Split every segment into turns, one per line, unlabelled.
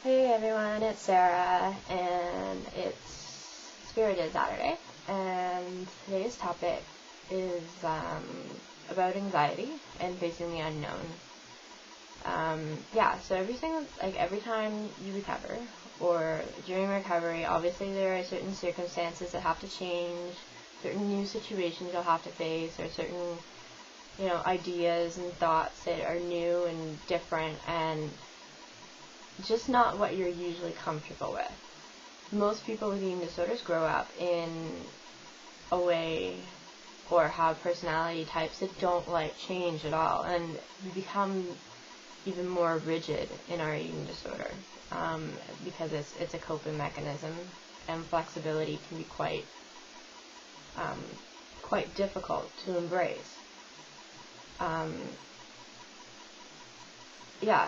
Hey everyone, it's Sarah, and it's Spirited Saturday, and today's topic is about anxiety and facing the unknown. So every time you recover, or during recovery, obviously there are certain circumstances that have to change, certain new situations you'll have to face, or certain, ideas and thoughts that are new and different, and just not what you're usually comfortable with. Most people with eating disorders grow up in a way or have personality types that don't like change at all, and we become even more rigid in our eating disorder because it's a coping mechanism, and flexibility can be quite difficult to embrace.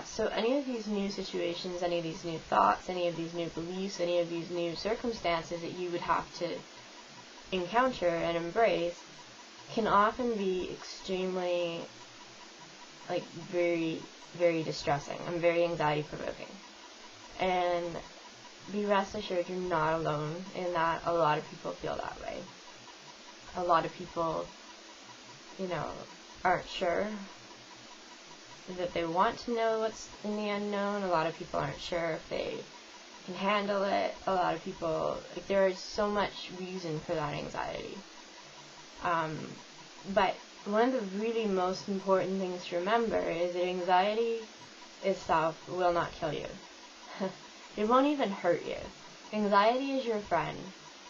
So any of these new situations, any of these new thoughts, any of these new beliefs, any of these new circumstances that you would have to encounter and embrace can often be extremely, very, very distressing and very anxiety-provoking. And be rest assured you're not alone in that. A lot of people feel that way. A lot of people, aren't sure that they want to know what's in the unknown. A lot of people aren't sure if they can handle it. A lot of people, there is so much reason for that anxiety. But one of the really most important things to remember is that anxiety itself will not kill you. It won't even hurt you. Anxiety is your friend.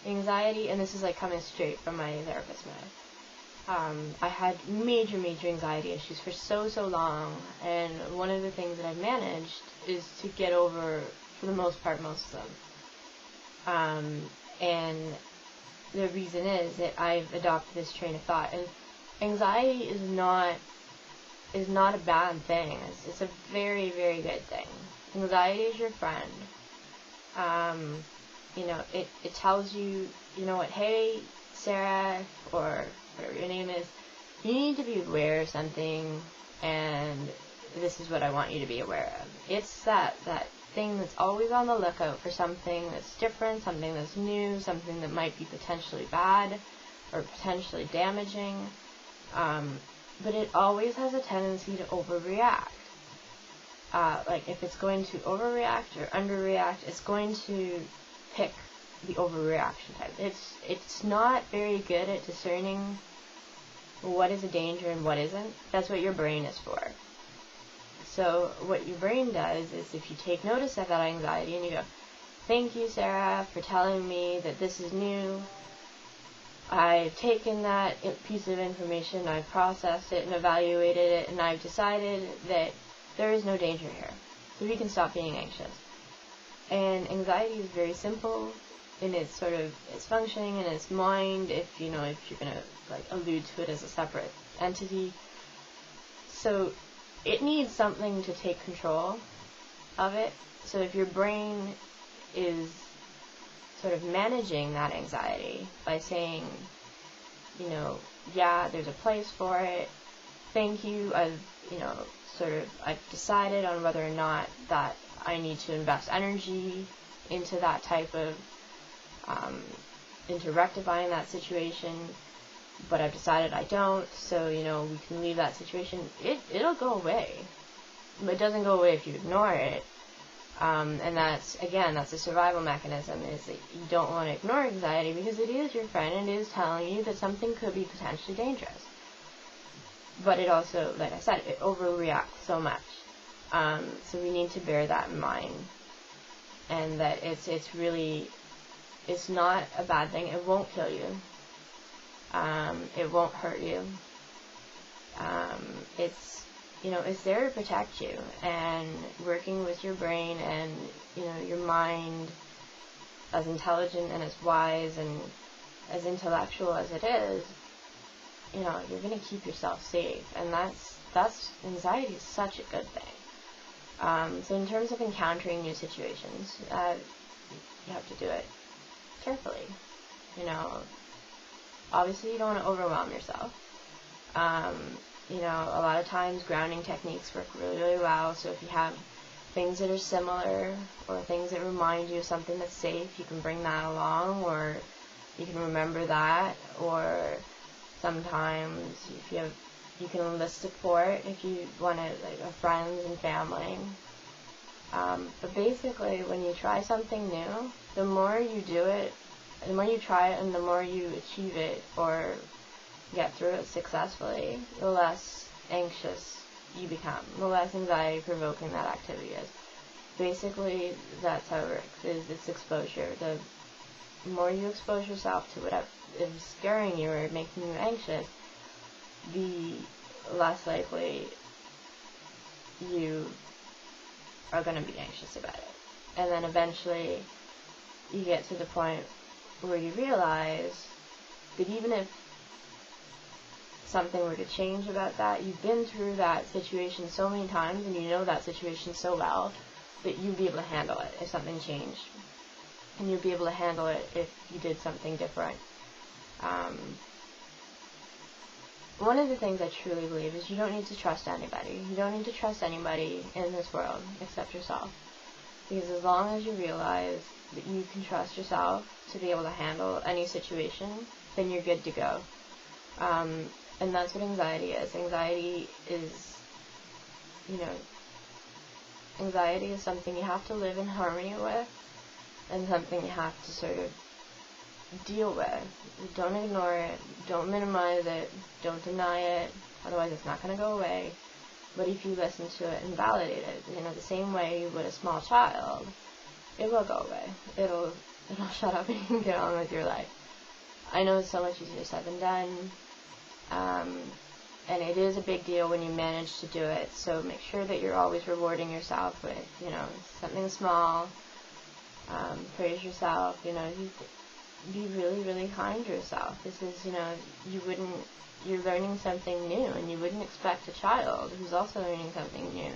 Anxiety, and this is coming straight from my therapist mouth. I had major anxiety issues for so long, and one of the things that I've managed is to get over, for the most part, most of them. And the reason is that I've adopted this train of thought, and anxiety is not a bad thing. It's a very, very good thing. Anxiety is your friend. It tells you, hey, Sarah, or whatever your name is, you need to be aware of something, and this is what I want you to be aware of. It's that thing that's always on the lookout for something that's different, something that's new, something that might be potentially bad or potentially damaging, but it always has a tendency to overreact. If it's going to overreact or underreact, it's going to pick the overreaction type. It's not very good at discerning what is a danger and what isn't. That's what your brain is for. So what your brain does is, if you take notice of that anxiety and you go, thank you, Sarah, for telling me that this is new. I've taken that piece of information, I've processed it and evaluated it, and I've decided that there is no danger here. So we can stop being anxious. And anxiety is very simple in its functioning in its mind, if you're going to allude to it as a separate entity. So it needs something to take control of it. So if your brain is managing that anxiety by saying, there's a place for it, thank you, I've decided on whether or not that I need to invest energy into that type of into rectifying that situation, but I've decided I don't, so we can leave that situation. It'll go away, but it doesn't go away if you ignore it. And that's a survival mechanism, is that you don't want to ignore anxiety, because it is your friend and it is telling you that something could be potentially dangerous. But it also, like I said, it overreacts so much. So we need to bear that in mind, and that it's not a bad thing. It won't kill you. It won't hurt you. It's there to protect you, and working with your brain and, your mind, as intelligent and as wise and as intellectual as it is, you're going to keep yourself safe, and that's anxiety is such a good thing. So in terms of encountering new situations, you have to do it carefully. Obviously you don't want to overwhelm yourself. A lot of times grounding techniques work really, really well. So if you have things that are similar, or things that remind you of something that's safe. You can bring that along, or you can remember that, or sometimes if you can enlist support if you want to, like friends and family. But basically, when you try something new, the more you do it, the more you try it, and the more you achieve it or get through it successfully, the less anxious you become, the less anxiety-provoking that activity is. Basically, that's how it works, is it's exposure. The more you expose yourself to whatever is scaring you or making you anxious, the less likely you are going to be anxious about it. And then eventually you get to the point where you realize that even if something were to change about that, you've been through that situation so many times and you know that situation so well that you'd be able to handle it if something changed. And you'd be able to handle it if you did something different. One of the things I truly believe is you don't need to trust anybody. You don't need to trust anybody in this world except yourself. Because as long as you realize that you can trust yourself to be able to handle any situation, then you're good to go. And that's what anxiety is. Anxiety is something you have to live in harmony with, and something you have to sort of deal with. Don't ignore it. Don't minimize it. Don't deny it. Otherwise it's not going to go away. But if you listen to it and validate it, the same way you would a small child, it will go away. It'll shut up and you can get on with your life. I know it's so much easier said than done. And it is a big deal when you manage to do it. So make sure that you're always rewarding yourself with, something small. Praise yourself. Be really, really kind to yourself. This is, you're learning something new, and you wouldn't expect a child who's also learning something new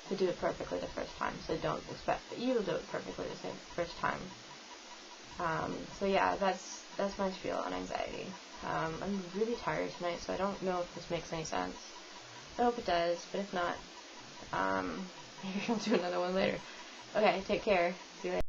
to do it perfectly the first time. So don't expect that you will do it perfectly the first time. So yeah, that's my spiel on anxiety. I'm really tired tonight, so I don't know if this makes any sense. I hope it does, but if not, maybe I'll do another one later. Okay, take care. See you later.